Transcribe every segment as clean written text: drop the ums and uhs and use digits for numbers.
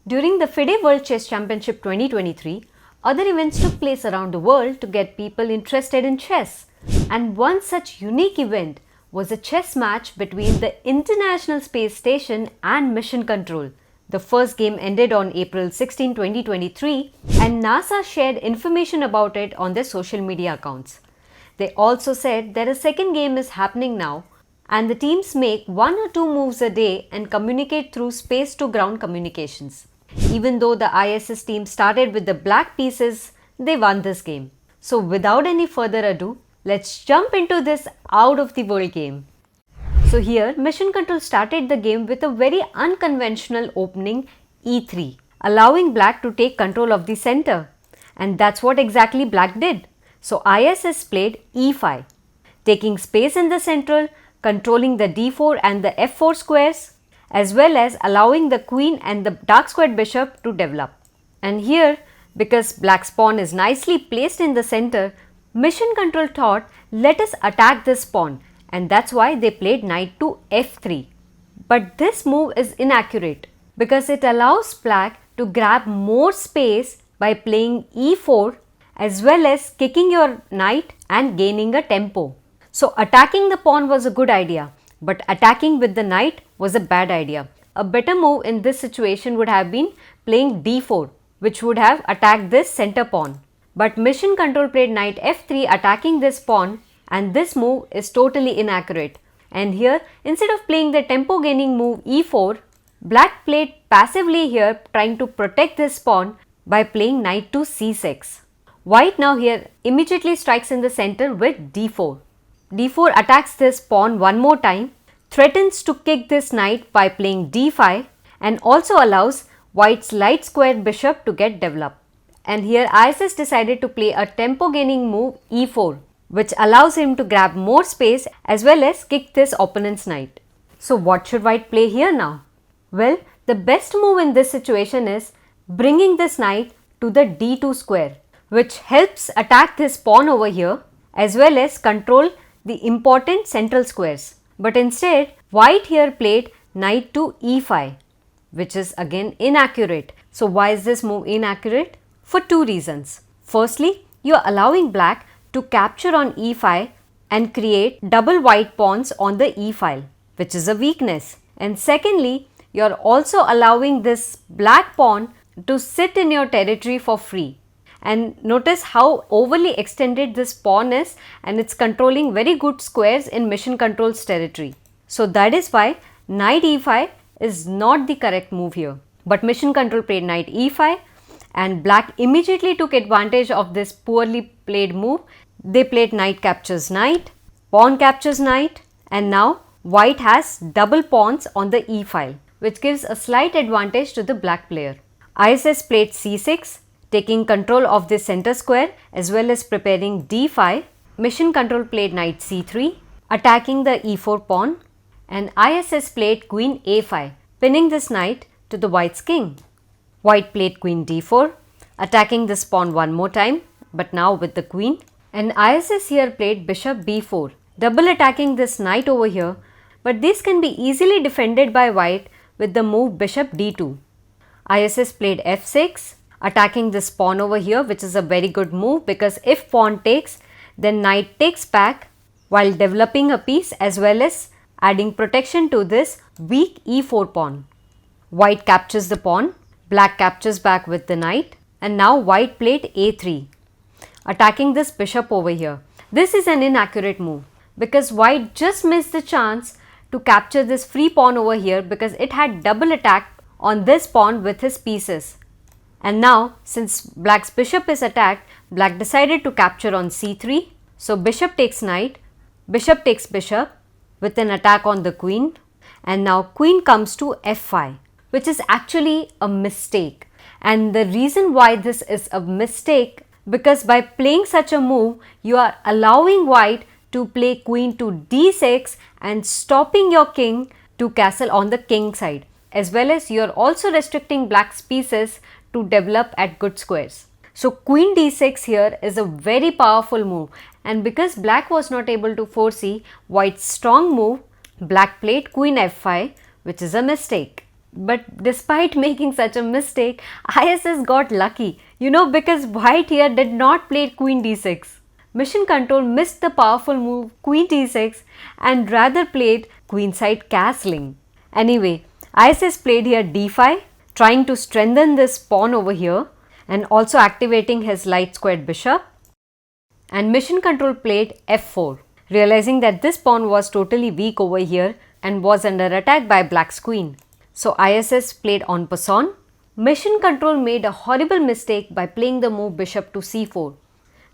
During the FIDE World Chess Championship 2023, other events took place around the world to get people interested in chess. And one such unique event was a chess match between the International Space Station and Mission Control. The first game ended on April 16, 2023, and NASA shared information about it on their social media accounts. They also said that a second game is happening now, and the teams make 1 or 2 moves a day and communicate through space-to-ground communications. Even though the ISS team started with the black pieces, they won this game. So without any further ado, let's jump into this out-of-the-world game. So here, Mission Control started the game with a very unconventional opening e3, allowing black to take control of the center. And that's what exactly black did. So ISS played e5, taking space in the central, controlling the d4 and the f4 squares, as well as allowing the queen and the dark squared bishop to develop. And here, because black's pawn is nicely placed in the center, Mission Control thought, let us attack this pawn, and that's why they played knight to f3. But this move is inaccurate because it allows black to grab more space by playing e4 as well as kicking your knight and gaining a tempo. So attacking the pawn was a good idea, but attacking with the knight was a bad idea. A better move in this situation would have been playing d4, which would have attacked this center pawn. But Mission Control played knight f3 attacking this pawn, and this move is totally inaccurate. And here, instead of playing the tempo gaining move e4, black played passively here trying to protect this pawn by playing knight to c6. White now here immediately strikes in the center with d4. d4 attacks this pawn one more time, threatens to kick this knight by playing d5, and also allows white's light squared bishop to get developed. And here ISS decided to play a tempo gaining move e4, which allows him to grab more space as well as kick this opponent's knight. So what should white play here now? Well, the best move in this situation is bringing this knight to the d2 square, which helps attack this pawn over here as well as control the important central squares. But instead, white here played knight to e5, which is again inaccurate. So why is this move inaccurate? For 2 reasons. Firstly, you are allowing black to capture on e5 and create double white pawns on the e file, which is a weakness. And secondly, you are also allowing this black pawn to sit in your territory for free. And notice how overly extended this pawn is, and it's controlling very good squares in Mission Control's territory. So that is why knight e5 is not the correct move here. But Mission Control played knight e5, and black immediately took advantage of this poorly played move. They played knight captures knight, pawn captures knight, and now white has double pawns on the e file, which gives a slight advantage to the black player. ISS played c6, taking control of this center square as well as preparing d5. Mission Control played knight c3, attacking the e4 pawn, and ISS played queen a5, pinning this knight to the white's king. White played queen d4, attacking this pawn one more time, but now with the queen, and ISS here played bishop b4, double attacking this knight over here, but this can be easily defended by white with the move bishop d2. ISS played f6, attacking this pawn over here, which is a very good move because if pawn takes, then knight takes back while developing a piece as well as adding protection to this weak e4 pawn. White captures the pawn, black captures back with the knight, and now white played a3, attacking this bishop over here. This is an inaccurate move because white just missed the chance to capture this free pawn over here because it had double attack on this pawn with his pieces. And now, since black's bishop is attacked, black decided to capture on c3. So bishop takes knight, bishop takes bishop with an attack on the queen, and now queen comes to f5, which is actually a mistake. And the reason why this is a mistake, because by playing such a move, you are allowing white to play queen to d6 and stopping your king to castle on the king side, as well as you are also restricting black's pieces to develop at good squares. So queen d6 here is a very powerful move, and because black was not able to foresee white's strong move, black played queen f5, which is a mistake. But despite making such a mistake, ISS got lucky, because white here did not play queen d6. Mission Control missed the powerful move queen d6 and rather played queenside castling. Anyway, ISS played here d5, trying to strengthen this pawn over here and also activating his light squared bishop. And Mission Control played f4, realizing that this pawn was totally weak over here and was under attack by black's queen. So ISS played en passant. Mission Control made a horrible mistake by playing the move bishop to c4.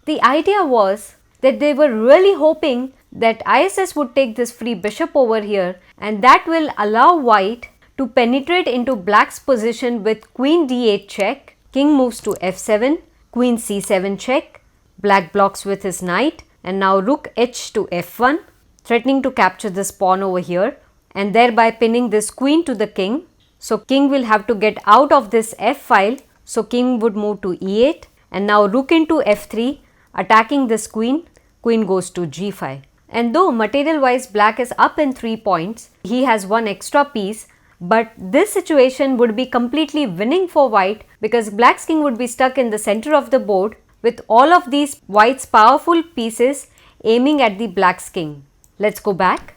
The idea was that they were really hoping that ISS would take this free bishop over here, and that will allow white to penetrate into black's position with queen d8 check, king moves to f7, queen c7 check, black blocks with his knight, and now rook h to f1, threatening to capture this pawn over here and thereby pinning this queen to the king. So king will have to get out of this f file, so king would move to e8, and now rook into f3, attacking this queen. Queen goes to g5. And though material wise black is up in 3 points, he has one extra piece, but this situation would be completely winning for white because black's king would be stuck in the center of the board with all of these white's powerful pieces aiming at the black's king. Let's go back.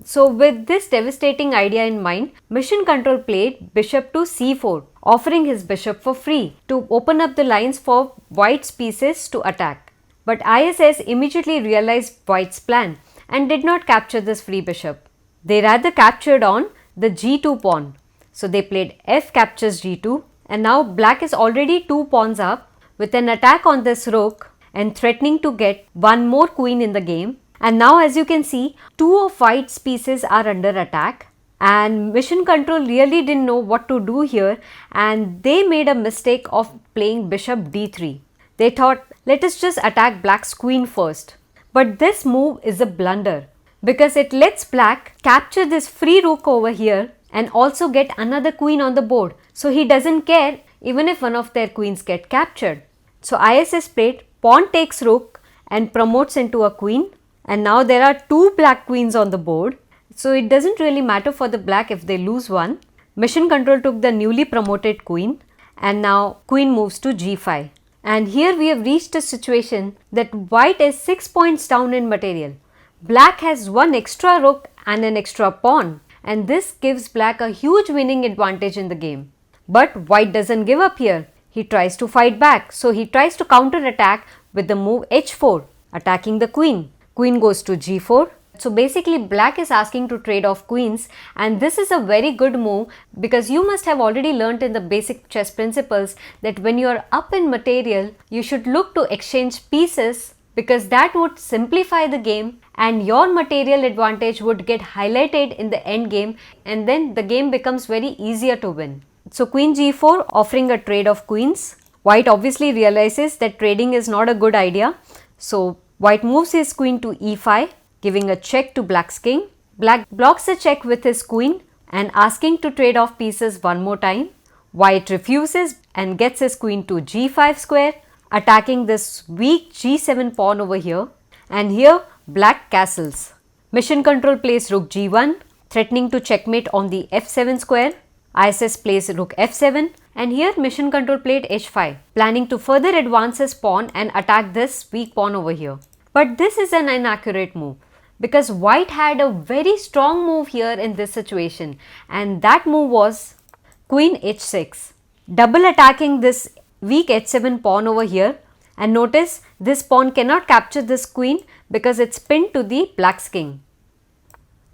So with this devastating idea in mind, Mission Control played bishop to c4, offering his bishop for free to open up the lines for white's pieces to attack. But ISS immediately realized white's plan and did not capture this free bishop. They rather captured on the g2 pawn. So they played f captures g2, and now black is already 2 pawns up with an attack on this rook and threatening to get one more queen in the game. And now as you can see, 2 of white's pieces are under attack, and Mission Control really didn't know what to do here, and they made a mistake of playing bishop d3. They thought, let us just attack black's queen first. But this move is a blunder because it lets black capture this free rook over here and also get another queen on the board. So he doesn't care even if one of their queens get captured. So ISS played pawn takes rook and promotes into a queen. And now there are 2 black queens on the board, so it doesn't really matter for the black if they lose one. Mission Control took the newly promoted queen, and now queen moves to g5. And here we have reached a situation that white is 6 points down in material. Black has one extra rook and an extra pawn, and this gives black a huge winning advantage in the game. But white doesn't give up here. He tries to fight back, so he tries to counter attack with the move h4, attacking the queen. Queen goes to g4. So basically black is asking to trade off queens, and this is a very good move because you must have already learnt in the basic chess principles that when you are up in material, you should look to exchange pieces because that would simplify the game and your material advantage would get highlighted in the end game, and then the game becomes very easier to win. So queen g4 offering a trade of queens. White obviously realizes that trading is not a good idea. So white moves his queen to e5, giving a check to black's king. Black blocks the check with his queen and asking to trade off pieces one more time. White refuses and gets his queen to g5 square, attacking this weak g7 pawn over here. And here black castles. Mission Control plays rook g1, threatening to checkmate on the f7 square. ISS plays rook f7, and here Mission Control played h5, planning to further advance his pawn and attack this weak pawn over here. But this is an inaccurate move because white had a very strong move here in this situation, and that move was queen h6, double attacking this weak h7 pawn over here. And notice this pawn cannot capture this queen because it's pinned to the black's king.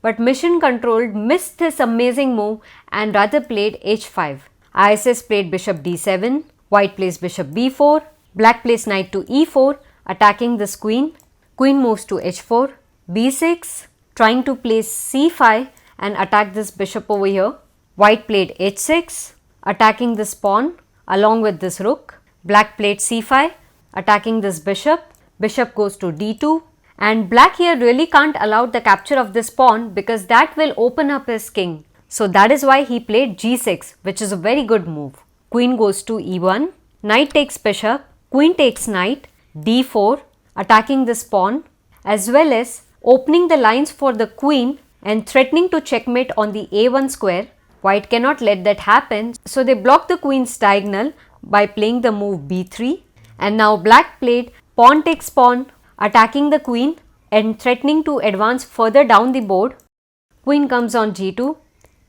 But Mission Control missed this amazing move and rather played h5. ISS played bishop d7, white plays bishop b4, black plays knight to e4, attacking this queen. Queen moves to h4, b6, trying to place c5 and attack this bishop over here. White played h6, attacking this pawn along with this rook. Black played c5, attacking this bishop. Bishop goes to d2. And black here really can't allow the capture of this pawn because that will open up his king. So that is why he played g6, which is a very good move. Queen goes to e1, knight takes bishop, queen takes knight, d4, attacking this pawn, as well as opening the lines for the queen and threatening to checkmate on the a1 square. White cannot let that happen, so they block the queen's diagonal by playing the move b3. And now black played pawn takes pawn, attacking the queen and threatening to advance further down the board. Queen comes on g2,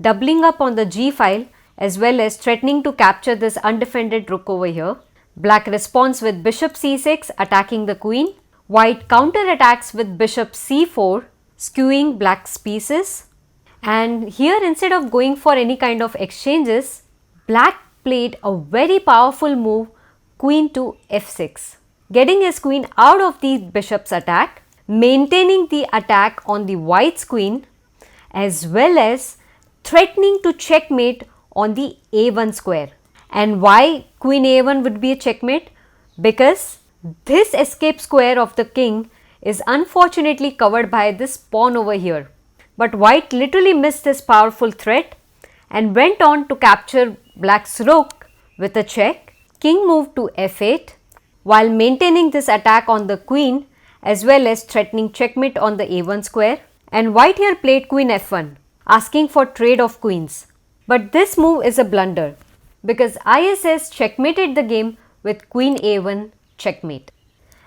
doubling up on the g file as well as threatening to capture this undefended rook over here. Black responds with bishop c6, attacking the queen. White counterattacks with bishop c4, skewing black's pieces. And here, instead of going for any kind of exchanges, black played a very powerful move, queen to f6, getting his queen out of the bishop's attack, maintaining the attack on the white's queen, as well as threatening to checkmate on the a1 square. And why queen a1 would be a checkmate? Because this escape square of the king is unfortunately covered by this pawn over here. But white literally missed this powerful threat and went on to capture black's rook with a check. King moved to f8 while maintaining this attack on the queen as well as threatening checkmate on the a1 square. And white here played queen f1, asking for trade of queens. But this move is a blunder because ISS checkmated the game with queen a1 checkmate.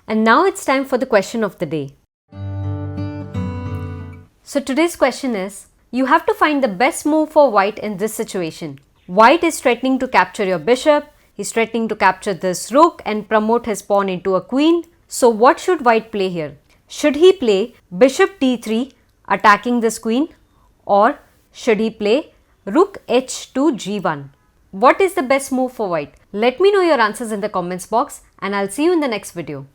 And now it's time for the question of the day. So today's question is, you have to find the best move for white in this situation. White is threatening to capture your bishop, he's threatening to capture this rook and promote his pawn into a queen. So what should white play here? Should he play bishop d3 attacking this queen, or should he play rook h2 g1? What is the best move for white? Let me know your answers in the comments box and I'll see you in the next video.